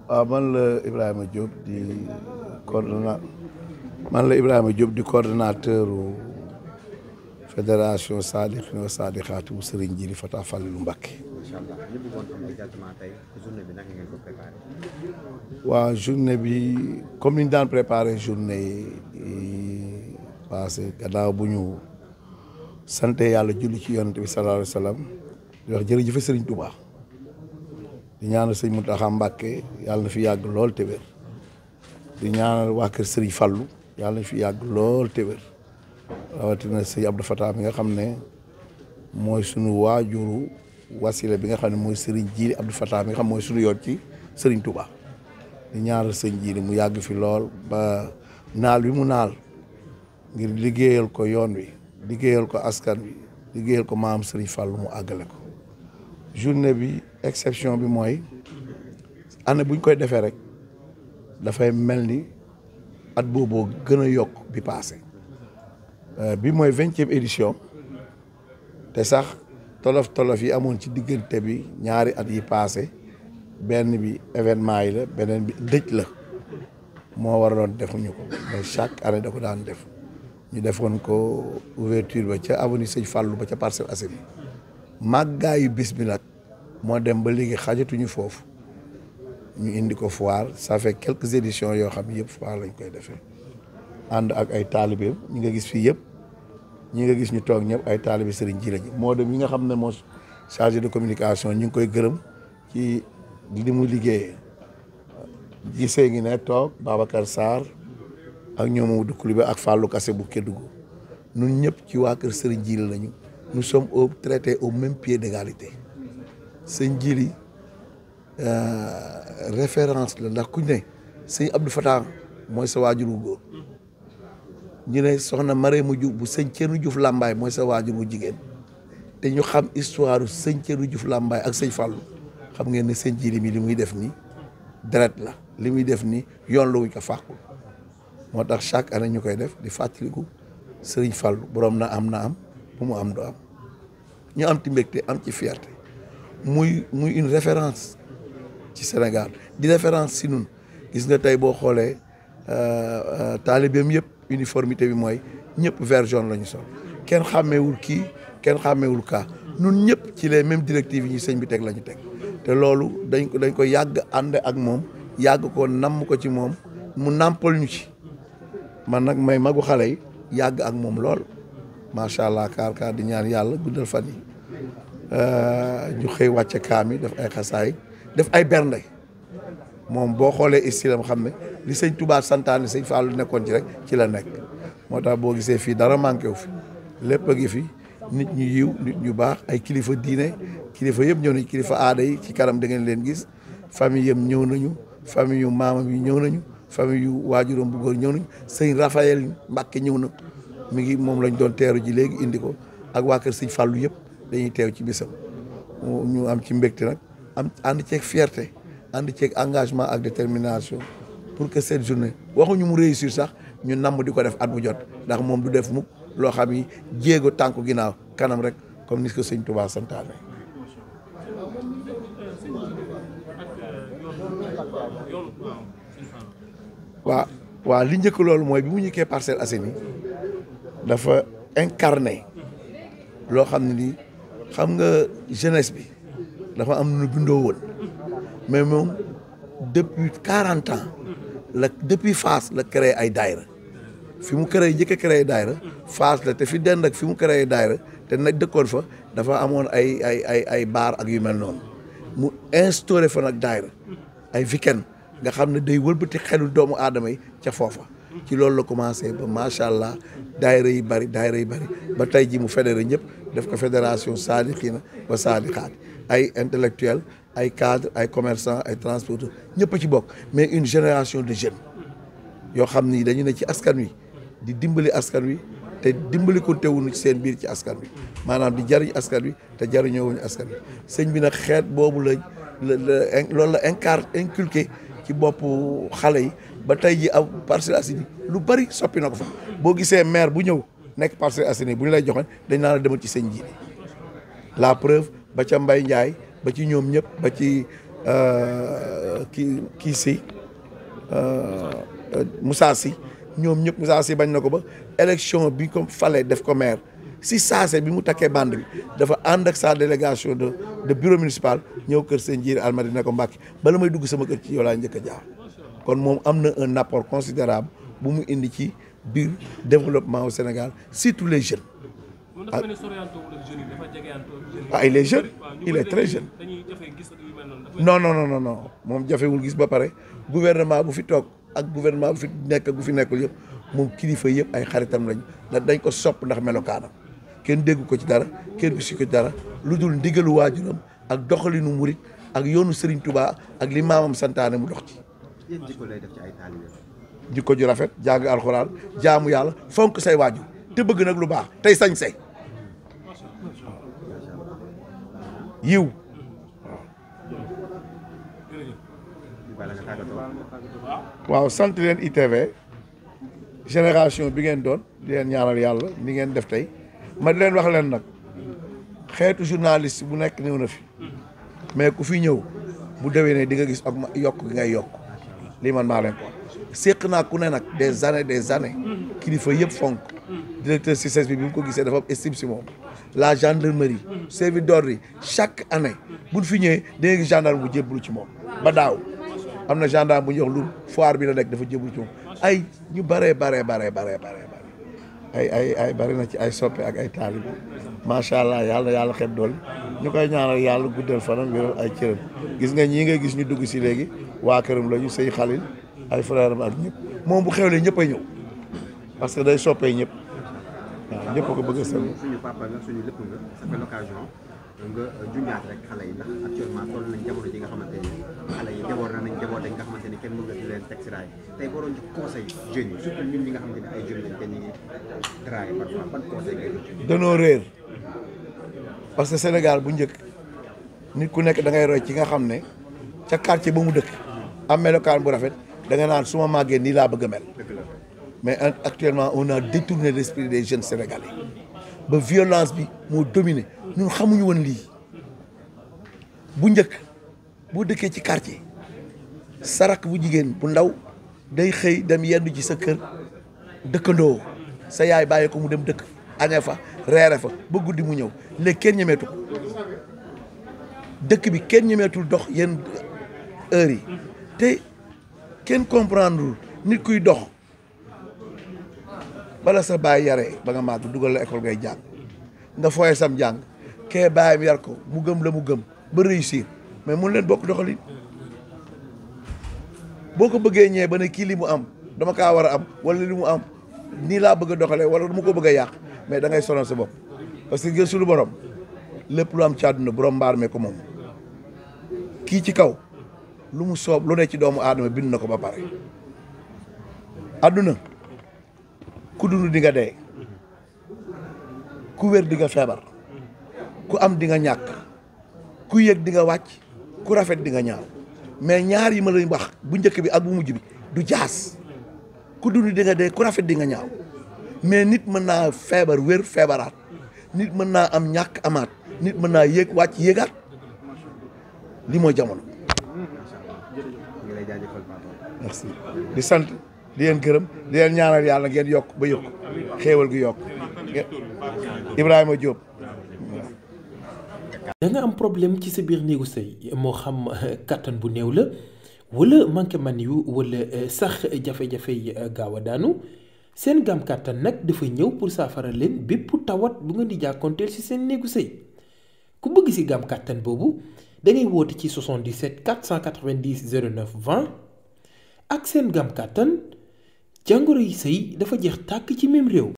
man la Ibrahima Diop di coordonnateur man la Ibrahima Diop di coordonnateur fédération Saadixina wa Saadixaati bu Serigne Djily Fata Fallilou Mbacké. incha allah ñu bëggoon xam exactement tey journée bi naka ngeen ko préparé. waaw journée bi comme ni ñu daan préparé journée yi passé gannaaw bu ñu sante yàlla julli ci yonent bi sallallahu alayhi wa sallam di wax jërëjëf Serigne Touba di ñaanal sëñ Mountakha Mbacké yàlla na fi yàgg lool te wér di ñaanal waa kër Serigne Fallou yàlla na fi yàgg lool te wér rawatina sëñ Abdou Fatah bi nga xam ne mooy sunu waajuru wasila bi nga xam ne mooy Serigne Djily Abdou Fatah bi nga xam mooy sunu yoon ci Serigne Touba di ñaanal sëñ Djily mu yàgg fi lool ba naal bi mu naal ngir liggéeyal ko yoon wi liggéeyal ko askan wi liggéeyal ko maam Serigne Fallou mu àggale ko journée bi exception bi mooy année buñ koy defee rek dafay mel ni at booboo gën a yokk bi passé bi mooy 20e édition te sax tolof yi amoon ci diggante bi ñaari at yi passé benn bi événement yi la beneen bi dëj la moo waraloon defuñu ko mais chaque année da ko daan def ñu defoon ko ouverture ba ca avenue Sëñ Fallou ba ca Parcelles Assainies màggaayu bis bi nag moo dem ba léegi xajatuñu foofu ñu indi ko foire ça fait quelques éditions yoo xam yëpp foire lañ koy defee ànd ak ay taalibeem ñi nga gis fii yëpp ñi nga gis ñu toog ñëpp ay taalibe Serigne Djily ji moo dem yi nga xam ne moo chargé de communication ñu ngi koy gërëm ci li mu liggéeyee gisee ngi ne toog Babacar Sarr ak ñoom Mamadou Coulibaly ak Fallou Kassé bu Kédougou ñun ñëpp ci waa kër Serigne Djily lañu nous sommes traités au même pied d'égalité Serigne Djily référence la ndax ku ne sëñ Abdou Fatah mooy sa waajur wu góor ñu ne soxna Marème Diouf bu sëñ Thierno Diouf Lambaye mooy sa waajur wu jigéen te ñu xam histoire sëñ Thierno Diouf Lambaye ak sëñ Fallou xam ngeen ne sëñ Djily mi li muy def nii deret la li muy def nii yoon la wuñ ko fàqul moo tax chaque année ñu koy def di fàttaliku Serigne Fallou borom na am bu mu am do am ñu am ci mbégte am ci fierté muy une référence ci Sénégal di référence si ñun gis nga tey boo xoolee taalibeem yëpp uniformité bi mooy ñëpp vert jaune la ñu sol kenn xàmmeewul kii kenn xàmmeewul kaa ñun ñëpp ci les mêmes directives yi ñu sëñ bi teg la ñu teg te loolu dañ ko yàgg ànd ak moom yàgg ko namm ko ci moom mu nàmpal ñu ci man nag may magu xale yi yàgg ak moom lool macha allah kaar di ñaan yàlla guddal fan yi ñu xëy wàcce kaam yi def ay xasaay def ay bernde moom boo xoolee istilam xam ne li sëñ Touba santaane sëñ Fallou nekkoon ci rek ci la nekk moo tax boo gisee fii dara manqué wu fi lépp a ngi fi nit ñu yiw nit ñu baax ay kilifa diine kilifa yëpp ñëw nañu kilifa aada yi ci kanam da ngeen leen gis famille yëpp ñëw nañu famille yu maamam yi ñëw nañu famille yu waajuram bu góor ñëw nañu sëñ Raphaël Mbacké ñëw na mi ngi moom lañ doon teeru ji léegi indi ko ak waa kër sëñ Fallou yëpp dañuy teew ci bisam ñu am ci mbégte nag am ànd ceeg fierté ànd ceeg engagement ak détermination pour que cette journée waxuñu mu réussir sax ñu namm di ko def at bu jot ndax moom du def mukk loo xam ni jéego tànku ginnaaw kanam rek comme ni ko sëñ Touba santaane. waaw li njëkk loolu mooy bi mu ñëkkee Parcelles Assainies dafa incarné loo xam ne nii xam nga jeunesse bi dafa am nu bindoo woon mais moom depuis 40 ans la depuis Fass la créé ay daayra fi mu créé njëkk a créé daayra Fass la te fi dend ak fi mu créé daayra te nag dëkkoon fa dafa amoon ay baar ak yu mel noonu mu instauré fa nag daayra ay weekend nga xam ne day wëlbati xelu doomu aadama yi ca foofa ci loolu la commencé ba macha allah daayra yi bari ba tey ji mu fédéré ñëpp def ko fédération Saadixina wa Saadixaat ay intellectuels ay cadres ay commerçants ay transporteurs ñëpp a ci bokk mais une génération de jeunes yoo xam ni dañu ne ci askan wi di dimbali askan wi te dimbali ko teewuñu ci seen biir ci askan wi maanaam di jariñ askan wi te jariñoo wuñu askan wi sëñ bi nag xeet boobu loolu la inculqué ci boppu xale yi ba tey ji ab Parcelles Assainies lu bari soppi na ko fa boo gisee maire bu ñëw nekk Parcelles Assainies bu ñu lay joxoon dañ naan la demal ci sëñ Djily la preuve ba ca Mbaye Ndiaye ba ci ñoom ñëpp ba ci kii si Moussa Sy ñoom ñëpp Moussa Sy bañ na ko ba élection bi ko falee def ko maire si saase bi mu takkee bande bi dafa ànd ak sa délégation de bureau municipal ñëw kër seen Ndiéri Almadi ne ko Mbàkke bala may dugg sama kër ci yow laa njëkk a jaar kon moom am na un apport considérable bu mu indi ci biir développement au Sénégal surtout les jeunes. Ah il est jeune il est très jeune. non moom jafewul gis ba pare gouvernement bu fi toog ak gouvernement bu fi nekk bu fi nekkul yëpp moom kilifa yëpp ay xaritam lañu dañ ko sopp ndax melokaanam kenn déggu ko ci dara kenn gisu ko ci dara lu dul ndigalu waajuram ak doxalinu murit ak yoonu Serigne Touba ak li maamam santaane mu dox ci. yéen jikko lay def ci ay taalibe. jikko ju rafet jàng alxuraan jaamu yàlla fonk say waajur te bëgg nag lu baax tey sañ-say yiw waaw sant leen ITV génération bi ngeen doon di leen ñaanal yàlla ni ngeen def tey ma di leen wax leen nag xeetu journaliste bu nekk ñëw na fi mais ku fi ñëw bu déwénee di nga gis ak yokk gi ngay yokk lii man maa leen ko séq naa ku ne nag des années kilifa yëpp fonk directeur CICES bi mu ko gisee dafa am estime si moom la gendarmerie service d'ordre yi chaque année buñ fi ñëwee da nga gis gendarme bu jébbalu ci moom ba daaw am na gendarme bu ñuy wax lu foire bi la nekk dafa jébbalu ci moom ay ñu bare ay bari na ci ay soppe ak ay taalibe macha allah yàlla xeeb dool ñu koy ñaanal yàlla guddal fanam wéral ay cëram gis nga ñii ngay gis ñu dugg si léegi waa këram la ñu sëy Xalil ay frère am ak ñëpp moom bu xewlee ñëpp ay ñëw parce que day soppee ñëpp waaw ñëpp ko bëgg a seen suñu papa nga suñu lépp nga ça fait l'occasion nga junjaat rek xale yi ndax actuellement toll nañ jamono ji nga xamante ni xale yi jaboot nañ nga xamante ni kenn mën nga di leen teg si raay tey boo doon jox conseil jeunes yi surtout ñun ñi nga xamante ni ay jeunes lañ te ñu ngi raay parfois ban conseil ngay jox danoo réer parce que Sénégal bu njëkk nit ku nekk da ngay roy ci nga xam ne ca quartier ba mu dëkk am melokaan bu rafet da nga naan su ma màggee nii laa bëgg a mel mais actuellement on a détourné l'esprit des jeunes sénégalais ba violence bi moo dominé ñun xamuñu woon lii bu njëkk boo dëkkee ci quartier sarak bu jigéen bu ndaw day xëy dem yendu ci sa kër dëkkandoo sa yaay bàyyi ko mu dem dëkk añee fa reere fa ba guddi mu ñëw léegi kenn ñemeetu ko dëkk bi kenn ñemeetul dox yenn heures yi te kenn comprendre nit kuy dox bala sa baay yaree ba nga màgg dugal la école ngay jàng nga fooye sam jàng kee baayam yar ko mu gëm la mu gëm ba réussir mais mun leen bokk doxalin boo ko bëggee ñëwee ba ne kii li mu am dama kaa war a am wala li mu am nii laa bëgg a doxalee wala du ma ko bëgg a yàq mais da ngay sonal sa bopp parce que suñu borom lépp lu am ci àdduna borom mbaar mee ko moom kii ci kaw lu mu soob lu ne ci doomu aadama bind na ko ba pare àdduna ku dund di nga dee ku wér di nga feebar ku am di nga ñàkk ku yëg di nga wàcc ku rafet di nga ñaaw mais ñaar yi ma lay wax bu njëkk bi ak bu mujj bi du jaas ku dund di nga dee ku rafet di nga ñaaw mais nit mën naa feebar wér feebaraat nit mën naa am ñàkk amaat nit mën naa yéeg wàcc yéegaat li mooy jamono. merci di sant di leen gërëm di leen ñaanal yàlla ngeen yokk ba yokk xéewal gi yokk Ibrahima Diop. da nga am problème ci sa biir néegu sëy moo xam kattan bu néew la wala manqué man yu wala sax jafe-jafe yi gaaw a daanu seen gaam kattan nag dafa ñëw pour saafara leen bépp tawat bu nga di jàkkoonteel ci seen néegu sëy ku bëgg ci gaam kattan boobu da ngay woote ci 77 490 09 20 ak seen gaam kattan jàngoro yi sëy dafa jeex tàkk ci même réew.